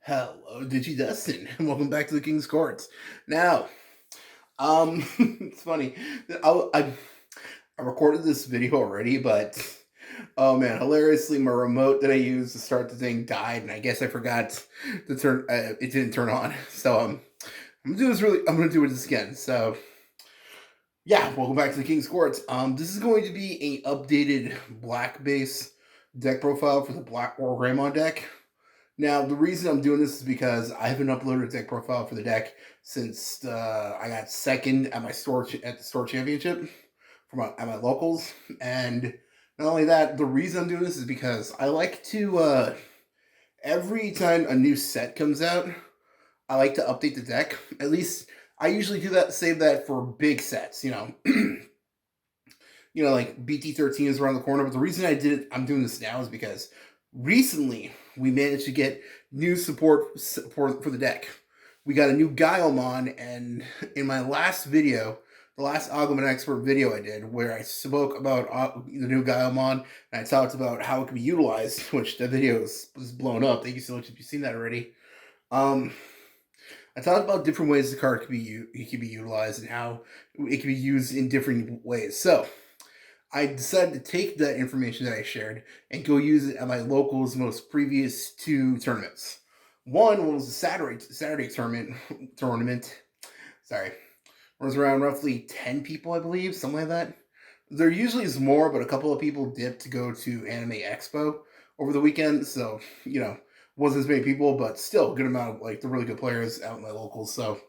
Hello, Dustin, and welcome back to the King's Courts. Now, it's funny. I recorded this video already, but oh man, hilariously, my remote that I used to start the thing died, and I guess I forgot to turn. It didn't turn on, so I'm gonna do this really. I'm gonna do this again. So yeah, welcome back to the King's Courts. This is going to be a updated black base deck profile for the Black War Greymon deck. Now, the reason I'm doing this is because I haven't uploaded a deck profile for the deck since I got second at my at the store championship at my locals, and not only that, the reason I'm doing this is because I like to every time a new set comes out, I like to update the deck. At least I usually do that, save that for big sets, like BT13 is around the corner. But the reason I'm doing this now is because recently we managed to get new support for the deck. We got a new Gaiomon, and in my last video, the last Agumon expert video I did, where I spoke about the new Gaiomon, and I talked about how it can be utilized, which the video was blown up. Thank you so much if you've seen that already. I talked about different ways the card can be utilized and how it can be used in different ways. So I decided to take that information that I shared and go use it at my local's most previous two tournaments. One was the Saturday tournament. Sorry, it was around roughly 10 people, I believe, something like that. There usually is more, but a couple of people dipped to go to Anime Expo over the weekend, so wasn't as many people, but still a good amount of the really good players out in my locals. So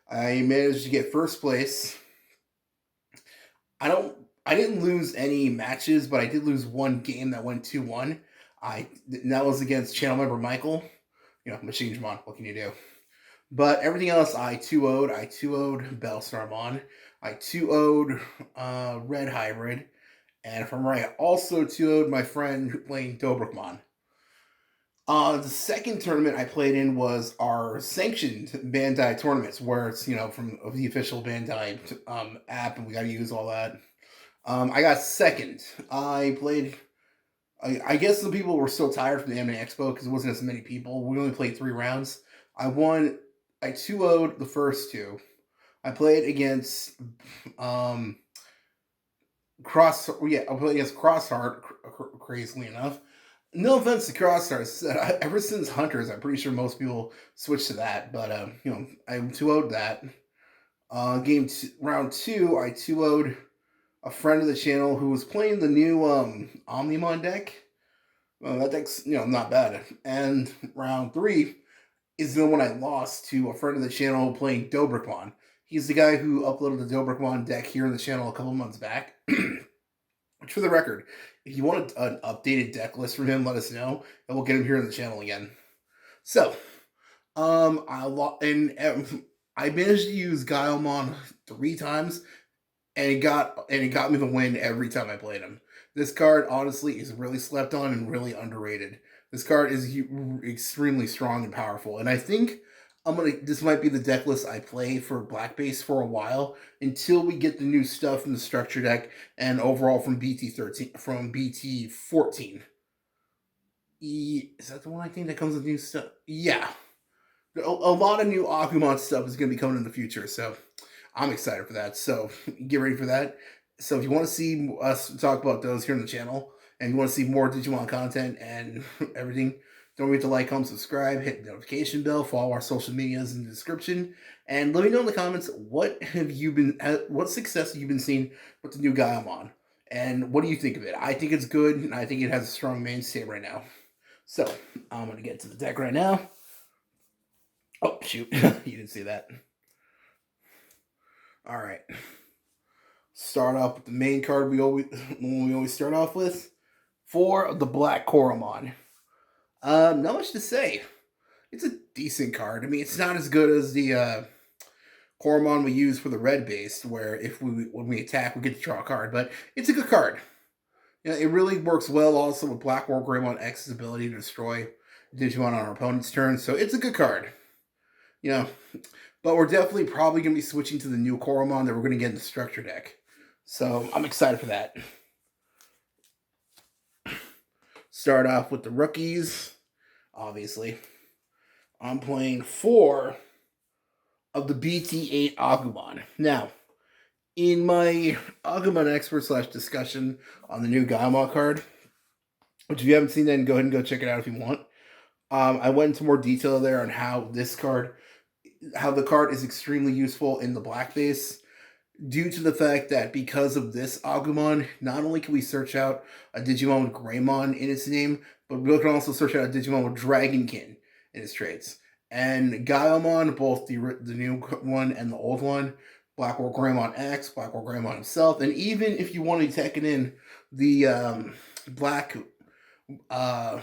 I managed to get first place. I didn't lose any matches, but I did lose one game that went 2-1. That was against channel member Michael. Machine Digimon, what can you do? But everything else I 2-0'd. I 2-0'd Bellstarmon. I 2-0'd Red Hybrid. And if I'm right, I also 2-0'd my friend playing Dobrikmon. The second tournament I played in was our sanctioned Bandai tournaments, where it's from the official Bandai app, and we got to use all that. I got second. I played. I guess some people were still tired from the Anime Expo because it wasn't as many people. We only played 3 rounds. I won. I 2-0'd the first two. I played against Cross. Yeah, I played against Crossheart. Crazily enough, no offense to Crossheart. Ever since Hunters, I'm pretty sure most people switched to that. But I 2-0'd that. Round two, I 2-0'd a friend of the channel who was playing the new Omnimon deck. Well, that deck's not bad. And round three is the one I lost to a friend of the channel playing Dobrikmon. He's the guy who uploaded the Dobrikmon deck here in the channel a couple months back. Which, for the record, if you want an updated deck list from him, let us know, and we'll get him here in the channel again. So, I managed to use Gaiomon 3 times, and it got me the win every time I played him. This card, honestly, is really slept on and really underrated. This card is extremely strong and powerful, and I think this might be the deck list I play for Black Base for a while until we get the new stuff in the structure deck and overall from BT14. Is that the one I think that comes with new stuff? Yeah, a lot of new Agumon stuff is going to be coming in the future, so I'm excited for that. So get ready for that. So if you want to see us talk about those here on the channel, and you want to see more Digimon content and everything, don't forget to like, comment, subscribe, hit the notification bell, follow our social medias in the description, and let me know in the comments what success have you been seeing with the new Gaiomon, and what do you think of it? I think it's good, and I think it has a strong mainstay right now. So I'm gonna get to the deck right now. Oh shoot, you didn't see that. All right. Start off with the main card we always start off with for the Black Koromon. Not much to say. It's a decent card. I mean, it's not as good as the Koromon we use for the red base, where when we attack, we get to draw a card. But it's a good card. It really works well also with Black War Greymon X's ability to destroy Digimon on our opponent's turn. So it's a good card. But we're definitely probably going to be switching to the new Koromon that we're going to get in the structure deck. So I'm excited for that. Start off with the rookies, obviously. I'm playing 4 of the BT8 Agumon. Now, in my Agumon expert slash discussion on the new Gaiomon card, which if you haven't seen that, go ahead and go check it out if you want. I went into more detail there on how the card is extremely useful in the black base, due to the fact that because of this Agumon, not only can we search out a Digimon with Greymon in its name, but we can also search out a Digimon with Dragonkin in its traits. And Gaiomon, both the new one and the old one, Blackwell Greymon X, Blackwell Greymon himself, and even if you want to take it in the Black War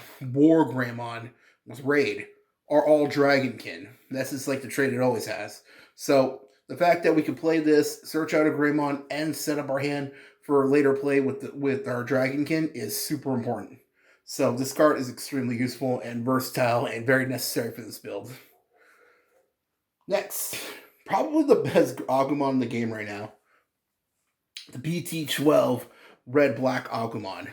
Greymon with Raid, are all Dragonkin. That's just like the trait it always has. So the fact that we can play this, search out a Greymon, and set up our hand for later play with our Dragonkin is super important. So this card is extremely useful and versatile and very necessary for this build. Next, probably the best Agumon in the game right now, the BT12 Red-Black Agumon.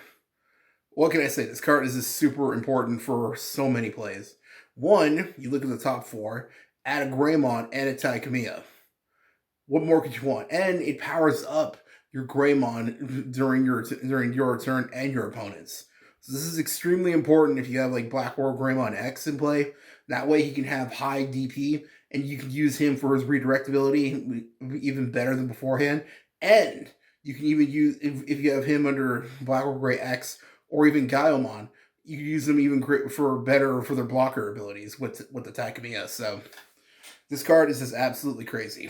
What can I say? This card is just super important for so many plays. One, you look at the top 4, add a Greymon and a Taikamiya. What more could you want? And it powers up your Greymon during your turn and your opponent's. So this is extremely important if you have like Black War Greymon X in play. That way he can have high DP and you can use him for his redirect ability even better than beforehand. And you can even use, if you have him under Black War Grey X or even Gaiomon, you can use them even for their blocker abilities with the Takamiya. So this card is just absolutely crazy.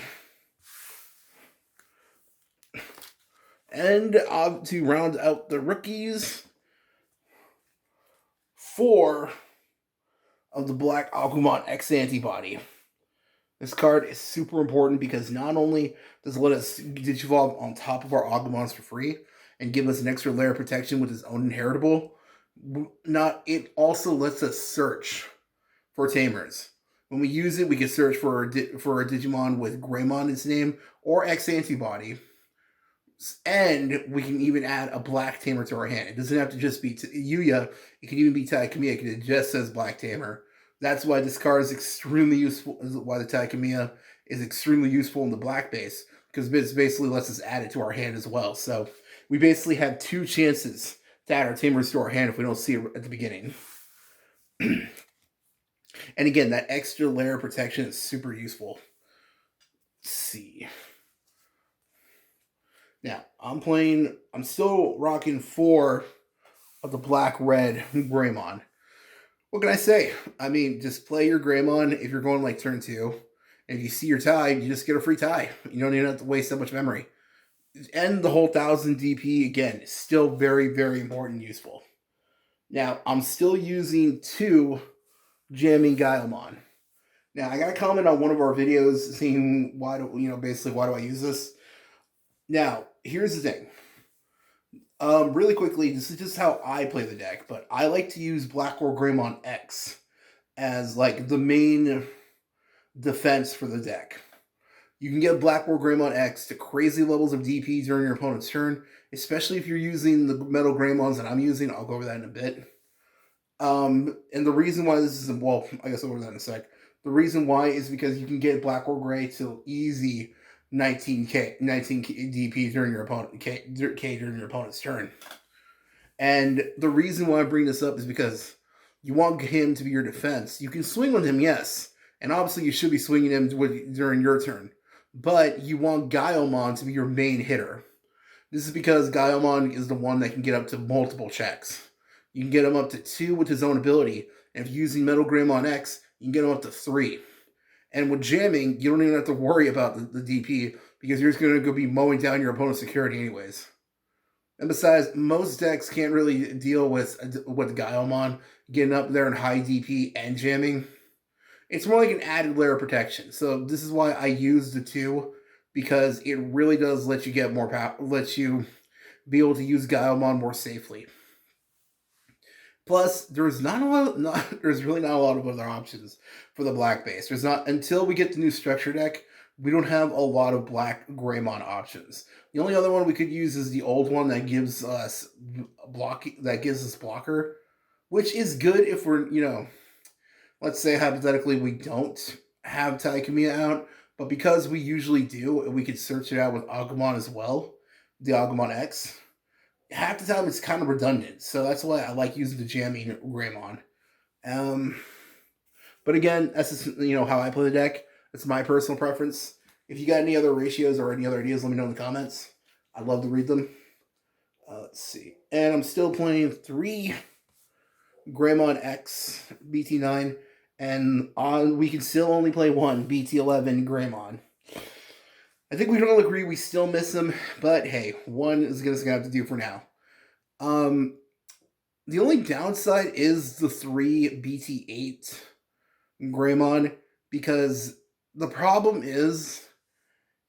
And to round out the rookies, 4 of the Black Agumon X Antibody. This card is super important because not only does it let us Digivolve on top of our Agumons for free and give us an extra layer of protection with his own inheritable, it also lets us search for Tamers. When we use it, we can search for a Digimon with Greymon in its name or X Antibody. And we can even add a Black Tamer to our hand. It doesn't have to just be Yuya. It can even be Taikamiya because it just says Black Tamer. That's why this card is extremely useful. Why the Taikamiya is extremely useful in the black base, because it basically lets us add it to our hand as well. So we basically have 2 chances to add our Tamers to our hand if we don't see it at the beginning. And again, that extra layer of protection is super useful. Let's see. Now, I'm still rocking 4 of the Black-Red Greymon. What can I say? I mean, just play your Greymon if you're going like turn 2. And if you see your tie, you just get a free tie. You don't even have to waste that much memory. And the whole 1000 DP, again, is still very, very important and useful. Now, I'm still using 2 jamming Gaiomon. Now, I got a comment on one of our videos saying basically why do I use this? Now, here's the thing. Really quickly, this is just how I play the deck, but I like to use Black War Greymon X as like the main defense for the deck. You can get Black War Greymon X to crazy levels of DP during your opponent's turn, especially if you're using the Metal Greymons that I'm using. I'll go over that in a bit. And the reason why this is, well, I guess I'll go over that in a sec. The reason why is because you can get Black War Grey to easy 19 DP during your opponent's turn. And the reason why I bring this up is because you want him to be your defense. You can swing with him, yes, and obviously you should be swinging him during your turn. But you want Gaiomon to be your main hitter. This is because Gaiomon is the one that can get up to multiple checks. You can get him up to 2 with his own ability, and if you're using Metal Greymon X, you can get him up to 3. And with jamming, you don't even have to worry about the DP because you're just going to go be mowing down your opponent's security anyways. And besides, most decks can't really deal with Gaiomon getting up there in high DP and jamming. It's more like an added layer of protection. So this is why I use the 2, because it really does let you get more power, lets you be able to use Gaiomon more safely. Plus, there's really not a lot of other options for the black base. There's not, until we get the new structure deck, we don't have a lot of Black Greymon options. The only other one we could use is the old one that gives us blocker, which is good if we're, let's say hypothetically we don't have Taikamiya out, but because we usually do, and we could search it out with Agumon as well, the Agumon X, half the time it's kind of redundant. So that's why I like using the jamming Greymon. Um, but again, that's just, how I play the deck. That's my personal preference. If you got any other ratios or any other ideas, let me know in the comments. I'd love to read them. Let's see. And I'm still playing 3 Greymon X BT9, and we can still only play 1 BT11 Greymon. I think we can all agree we still miss him, but hey, 1 is going to have to do for now. The only downside is the 3 BT8 Greymon, because the problem is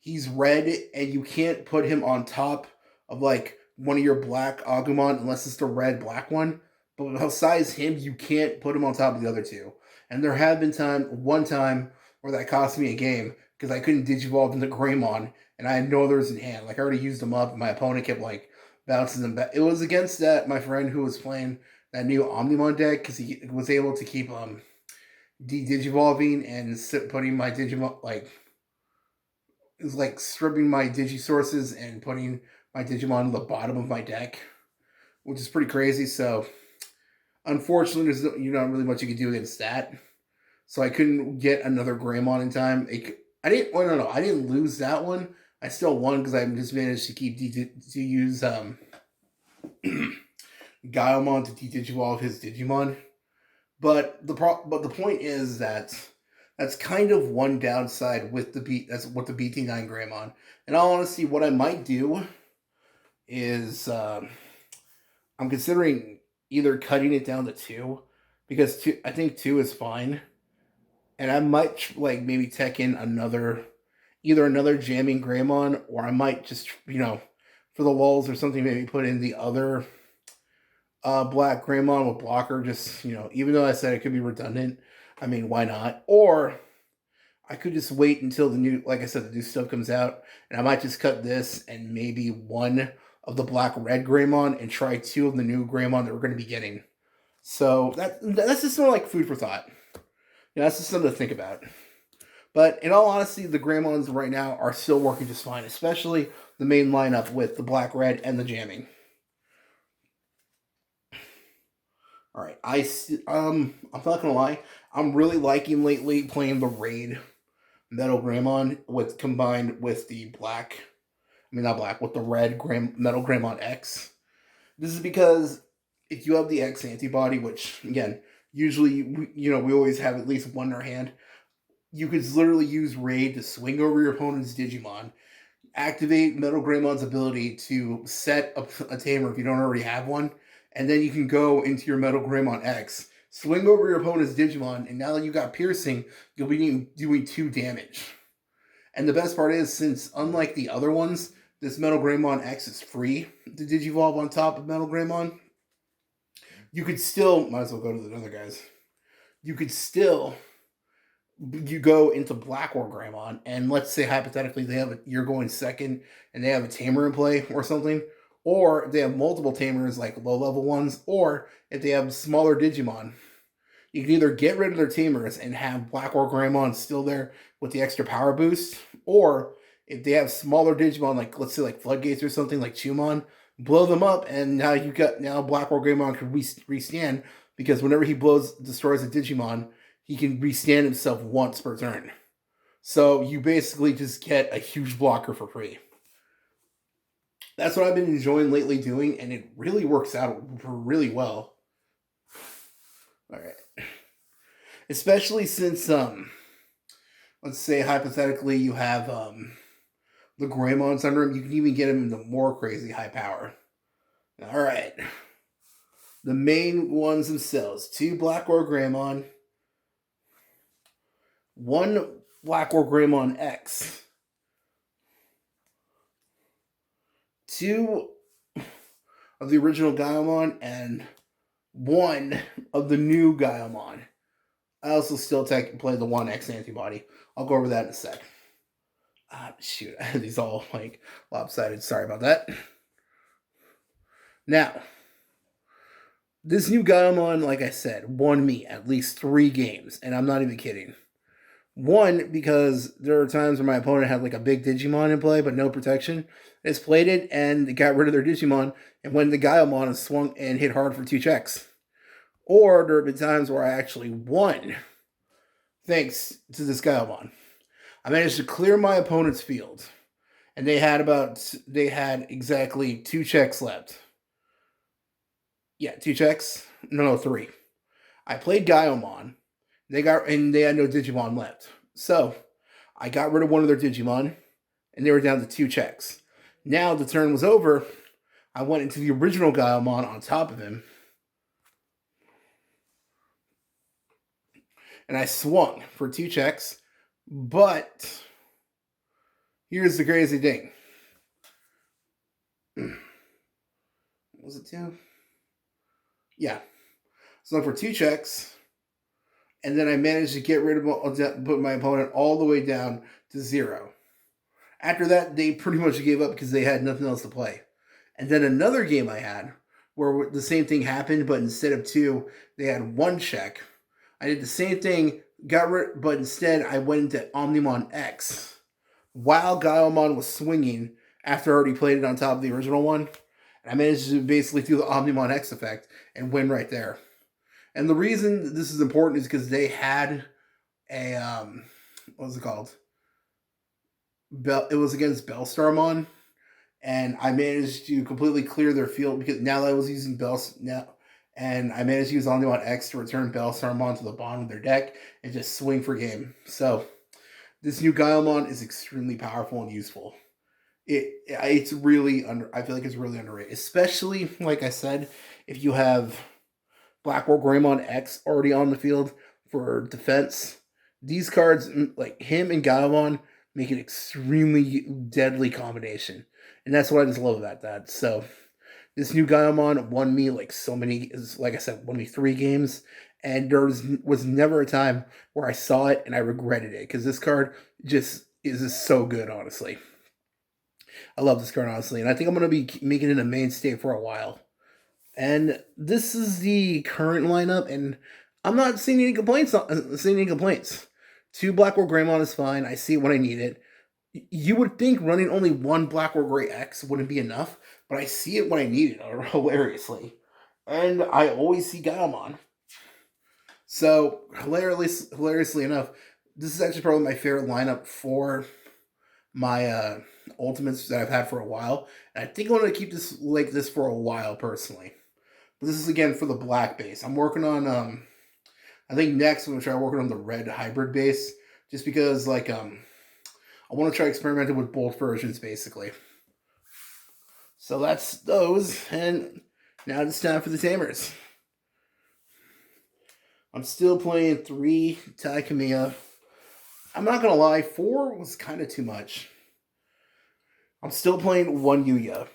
he's red and you can't put him on top of like one of your black Agumon unless it's the red black one. But besides him, you can't put him on top of the other 2. And there have been one time where that cost me a game because I couldn't digivolve into Greymon and I had no others in hand. Like I already used them up and my opponent kept like bouncing them back. It was against my friend who was playing that new Omnimon deck because he was able to keep de-digivolving and putting my Digimon like it was like stripping my Digisources and putting my Digimon to the bottom of my deck, which is pretty crazy. So unfortunately, there's not really much you can do against that. So I couldn't get another Greymon in time. I didn't. Well, no, I didn't lose that one. I still won because I just managed to keep to use Gaiomon to de-digivolve his Digimon. But the point is that that's kind of one downside with that's what the BT9 Greymon. In all honesty, what I might do is I'm considering either cutting it down to 2 because I think 2 is fine, and I might like maybe tech in either another jamming Greymon, or I might just for the lulls or something maybe put in the other black Greymon with blocker. Just even though I said it could be redundant, I mean why not? Or I could just wait until the new, like I said, the new stuff comes out, and I might just cut this and maybe 1 of the black red Greymon and try 2 of the new Greymon that we're going to be getting. So that's just more like food for thought. That's just something to think about. But in all honesty, the Greymons right now are still working just fine, especially the main lineup with the black red and the jamming. All right, I'm not gonna lie, I'm really liking lately playing the raid Metal Greymon combined with the black. I mean not black with the red Metal Greymon X. This is because if you have the X antibody, which again usually we always have at least 1 in our hand, you could literally use raid to swing over your opponent's Digimon, activate Metal Greymon's ability to set a tamer if you don't already have one, and then you can go into your Metal Greymon X, swing over your opponent's Digimon, and now that you got piercing, you'll be doing 2 damage. And the best part is, since unlike the other ones, this Metal Greymon X is free to digivolve on top of Metal Greymon, you could still, might as well go to the other guys, you could still, you go into Black War Greymon, and let's say hypothetically you're going second, and they have a tamer in play or something, or they have multiple tamers like low level ones, or if they have smaller Digimon, you can either get rid of their tamers and have Black War Greymon still there with the extra power boost, or if they have smaller Digimon like let's say like Floodgates or something like Chumon, blow them up, and now Black War Greymon can restand because whenever he destroys a Digimon, he can restand himself once per turn. So you basically just get a huge blocker for free. That's what I've been enjoying lately doing, and it really works out really well. All right. Especially since, let's say hypothetically you have the Greymons under him, you can even get him into more crazy high power. All right. The main ones themselves: 2 Black War Greymon, 1 Black War Greymon X, 2 of the original Gaiomon, and 1 of the new Gaiomon. I also still play the 1 X antibody. I'll go over that in a sec. Shoot, I had these all like lopsided. Sorry about that. Now, This new Gaiomon, like I said, won me at least 3 games, and I'm not even kidding. One, because there are times where my opponent had like a big Digimon in play, but no protection. It's played it and got rid of their Digimon, and when the Gaiomon swung and hit hard for 2 checks. Or there have been times where I actually won thanks to this Gaiomon. I managed to clear my opponent's field, and they had exactly 2 checks left. Yeah, 2 checks. No, 3. I played Gaiomon. They had no Digimon left. So I got rid of one of their Digimon, and they were down to 2 checks. Now the turn was over. I went into the original Gaiomon on top of him, and I swung for 2 checks. But here's the crazy thing. Was it 2? Yeah. So for 2 checks, and then I managed to get rid of put my opponent all the way down to 0. After that, they pretty much gave up because they had nothing else to play. And then another game I had where the same thing happened, but instead of 2, they had 1 check. I did the same thing, but instead I went into Omnimon X while Gaiomon was swinging after I already played it on top of the original one. And I managed to basically do the Omnimon X effect and win right there. And the reason this is important is because they had a what was it called? It was against Bellstarmon, and I managed to completely clear their field because now that I was using and I managed to use Omnimon X to return Bellstarmon to the bottom of their deck and just swing for game. So this new Gaiomon is extremely powerful and useful. It's really I feel like it's really underrated, especially like I said, if you have Blackwell Greymon X already on the field for defense. These cards, like him and Gaiomon, make an extremely deadly combination. And that's what I just love about that. So, this new Gaiomon won me like like I said, won me 3 games. And there was never a time where I saw it and I regretted it because this card is just so good, honestly. I love this card, honestly. And I think I'm going to be making it a mainstay for a while. And this is the current lineup, and I'm not seeing any complaints. Seeing any complaints. 2 Blackwell Greymon is fine. I see it when I need it. You would think running only 1 Blackwell Grey X wouldn't be enough, but I see it when I need it, hilariously. And I always see Gaiomon. So, hilariously enough, this is actually probably my favorite lineup for my ultimates that I've had for a while. And I think I want to keep this like this for a while, personally. But this is again for the black base. I'm working on I think next I'm gonna try working on the red hybrid base. Just because I want to try experimenting with both versions basically. So that's those, and now it's time for the Tamers. I'm still playing 3 Taikamiya. I'm not gonna lie, 4 was kind of too much. I'm still playing 1 Yuya.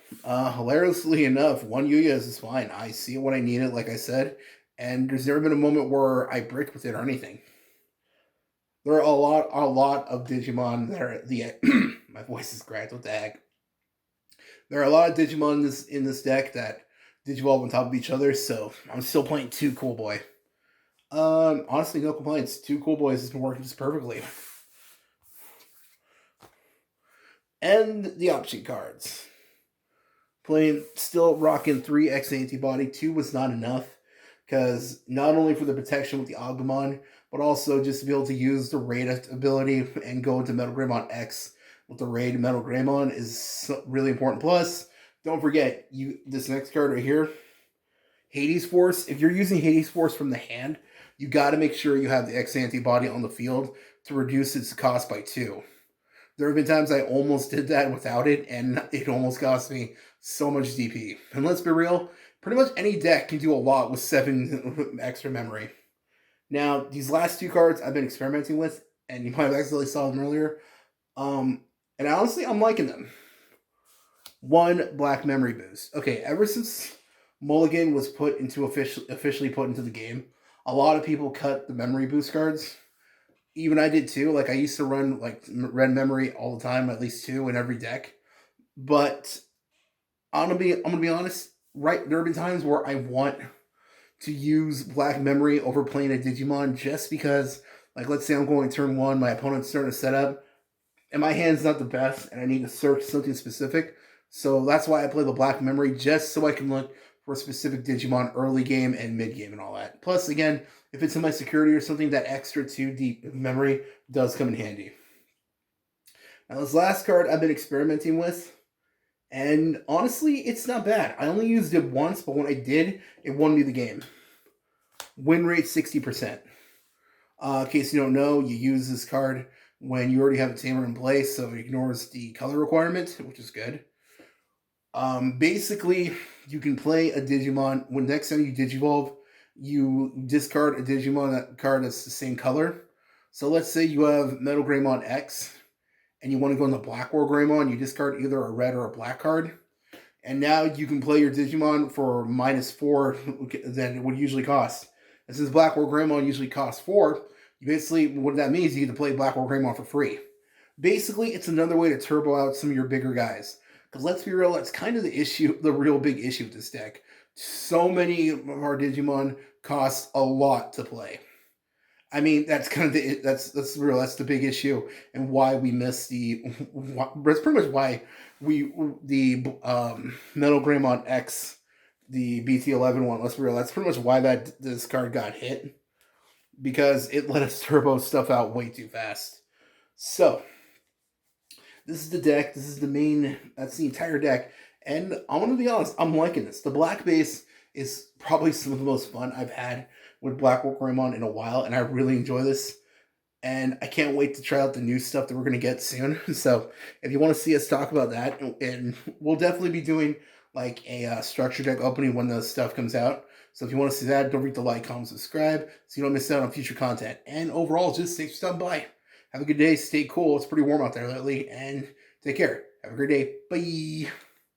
Hilariously enough, 1 Yuya is fine. I see it when I need it, like I said, and there's never been a moment where I bricked with it or anything. There are a lot of Digimon that are the my voice is cracked. What the heck? There are a lot of Digimon in this deck that Digivolve on top of each other, so I'm still playing 2 Cool Boy. Honestly, no complaints. 2 Cool Boys has been working just perfectly. And the option cards. Still rocking 3 X antibody. 2 was not enough, because not only for the protection with the Agumon, but also just to be able to use the raid ability and go into Metal Greymon X with the raid Metal Greymon is really important. Plus, don't forget, this next card right here, Hades Force. If you're using Hades Force from the hand, you got to make sure you have the X antibody on the field to reduce its cost by 2. There have been times I almost did that without it, and it almost cost me so much DP. And let's be real, pretty much any deck can do a lot with 7 extra memory. Now, these last 2 cards I've been experimenting with, and you might have accidentally saw them earlier. And honestly, I'm liking them. 1 Black Memory Boost. Okay, ever since Mulligan was officially put into the game, a lot of people cut the Memory Boost cards. Even I did too. Like, I used to run like red memory all the time, at least 2 in every deck. But I'm gonna be honest. Right, there have been times where I want to use Black Memory over playing a Digimon just because, like, let's say I'm going turn one, my opponent's starting to set up, and my hand's not the best, and I need to search something specific. So that's why I play the Black Memory, just so I can look for a specific Digimon early game and mid game and all that. Plus, again, if it's in my security or something, that extra 2 deep memory does come in handy. Now, this last card I've been experimenting with, and honestly, it's not bad. I only used it once, but when I did, it won me the game. Win rate 60%. In case you don't know, you use this card when you already have a tamer in place, so it ignores the color requirement, which is good. Basically, you can play a Digimon. When next time you Digivolve, you discard a Digimon card that's the same color. So let's say you have Metal Greymon X, and you want to go in the Black War Greymon, you discard either a red or a black card. And now you can play your Digimon for -4 than it would usually cost. And since Black War Greymon usually costs 4, you basically, what that means, you get to play Black War Greymon for free. Basically, it's another way to turbo out some of your bigger guys. Because let's be real, that's kind of the issue, the real big issue with this deck. So many of our Digimon cost a lot to play. I mean, that's kind of that's real. That's the big issue, and why we miss the. That's pretty much why the Metal Greymon X, the BT11 one. Let's be real. That's pretty much why this card got hit, because it let us turbo stuff out way too fast. So this is the deck. This is the main. That's the entire deck, and I want to be honest. I'm liking this. The black base is probably some of the most fun I've had with Black War Greymon in a while, and I really enjoy this. And I can't wait to try out the new stuff that we're going to get soon. So if you want to see us talk about that, and we'll definitely be doing like a structure deck opening when the stuff comes out. So if you want to see that, don't forget to like, comment, subscribe so you don't miss out on future content. And overall, just thanks for stopping by. Have a good day. Stay cool. It's pretty warm out there lately. And take care. Have a great day. Bye.